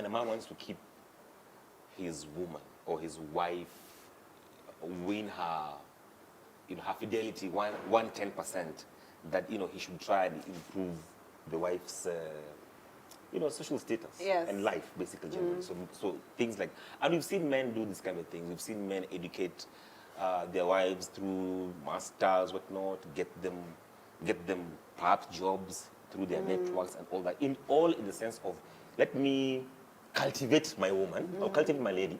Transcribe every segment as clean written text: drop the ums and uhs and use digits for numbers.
when a man wants to keep his woman or his wife, win her, her fidelity, 110%, that, he should try and improve the wife's, social status and life, basically, generally. So things like, and we've seen men do this kind of thing. We've seen men educate their wives through masters, whatnot, get them perhaps jobs through their networks and all that. In the sense of, let me cultivate my woman or cultivate my lady,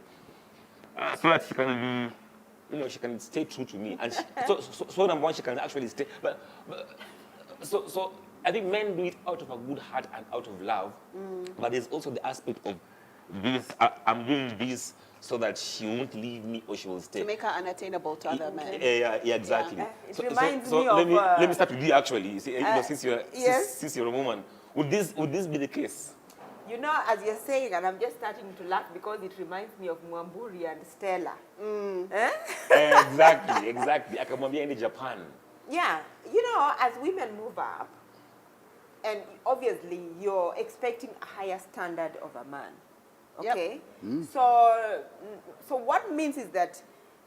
so that she can be, she can stay true to me. And so number one, she can actually stay. So I think men do it out of a good heart and out of love. But there's also the aspect of this. I'm doing this so that she won't leave me or she will stay. To make her unattainable to other men. Yeah, exactly. Yeah. It reminds me of. Let me start with you. Actually, you see, since you're a woman, would this be the case? As you're saying, and I'm just starting to laugh because it reminds me of Mwamburi and Stella. Exactly. Akamwambia in Japan. Yeah, as women move up, and obviously you're expecting a higher standard of a man. Okay? Yep. So what means is that,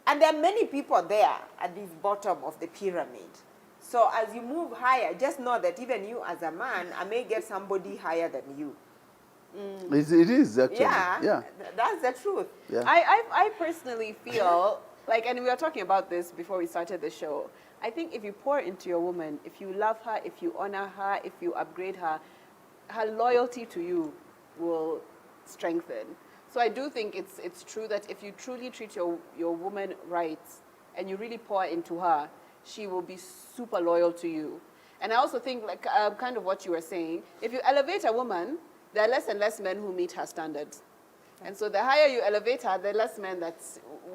and there are many people there at this bottom of the pyramid. So as you move higher, just know that even you as a man, I may get somebody higher than you. It is actually. Yeah, that's the truth. Yeah. I personally feel like, and we were talking about this before we started the show, I think if you pour into your woman, if you love her, if you honor her, if you upgrade her, her loyalty to you will strengthen. So I do think it's true that if you truly treat your woman right and you really pour into her, she will be super loyal to you. And I also think, like kind of what you were saying, if you elevate a woman, there are less and less men who meet her standards. And so the higher you elevate her, the less men that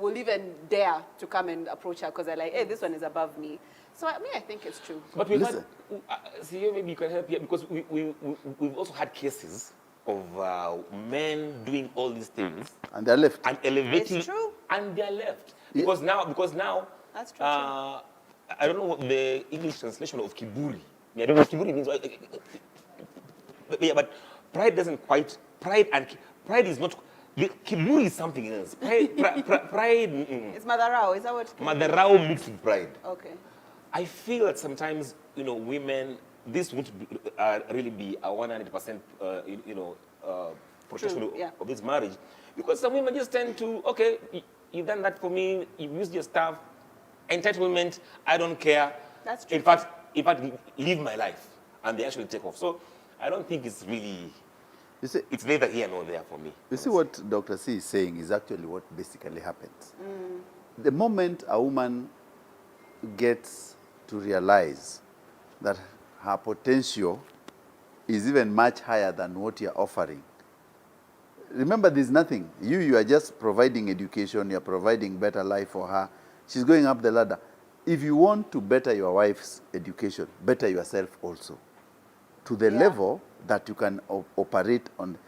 will even dare to come and approach her because they're like, hey, this one is above me. So I think it's true. But we've had, maybe you can help here, because we've also had cases of men doing all these things. And they're left. And elevating. It's true. And they're left. Because now, that's true. I don't know what the English translation of kiburi. I don't know what kiburi means. But pride doesn't quite, pride is not, kiburi is something else. Pride. It's madarao, is that what? Madarao mixed with pride. Okay. I feel that sometimes, women, this won't really be a 100%, protection of this marriage. Because some women just tend to, okay, you've done that for me, you've used your stuff, entitlement, I don't care. That's true. In fact, live my life. And they actually take off. So I don't think it's really, it's neither here nor there for me. You see what Dr. C is saying is actually what basically happens. The moment a woman gets to realize that her potential is even much higher than what you're offering. Remember, there's nothing. You are just providing education, you're providing better life for her. She's going up the ladder. If you want to better your wife's education, better yourself also. To the level that you can operate on.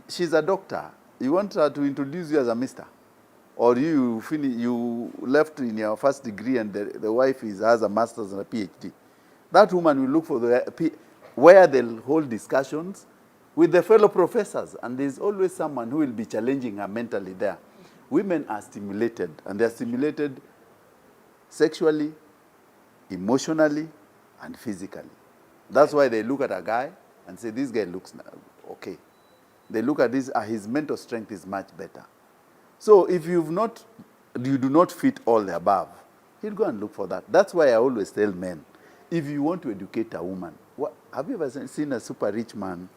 She's a doctor. You want her to introduce you as a mister? Or you left in your first degree and the wife has a master's and a PhD. That woman will look for where they'll hold discussions with the fellow professors. And there's always someone who will be challenging her mentally there. Women are stimulated, and they're stimulated sexually, emotionally, and physically. That's why they look at a guy and say, this guy looks okay. They look at this, his mental strength is much better. So if you do not fit all the above, he'll go and look for that. That's why I always tell men, if you want to educate a woman, have you ever seen a super rich man,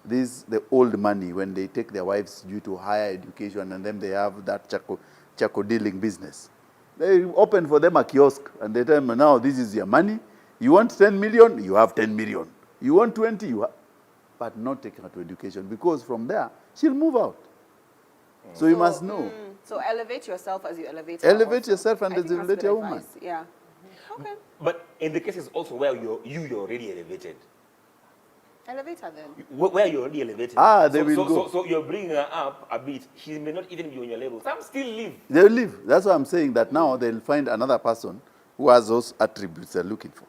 the old money, when they take their wives due to higher education and then they have that charcoal dealing business? They open for them a kiosk and they tell them, now this is your money. You want 10 million, you have 10 million. You want 20, you have, but not take her to education, because from there, she'll move out. So you must know. So elevate yourself as you elevate her. Elevate yourself and elevate your woman. Yeah. Okay. But in the cases also where you're already elevated. Elevate her then. Where you're already elevated. They will go. So you're bringing her up a bit. She may not even be on your level. Some still live. They'll live. That's why I'm saying that now they'll find another person who has those attributes they're looking for.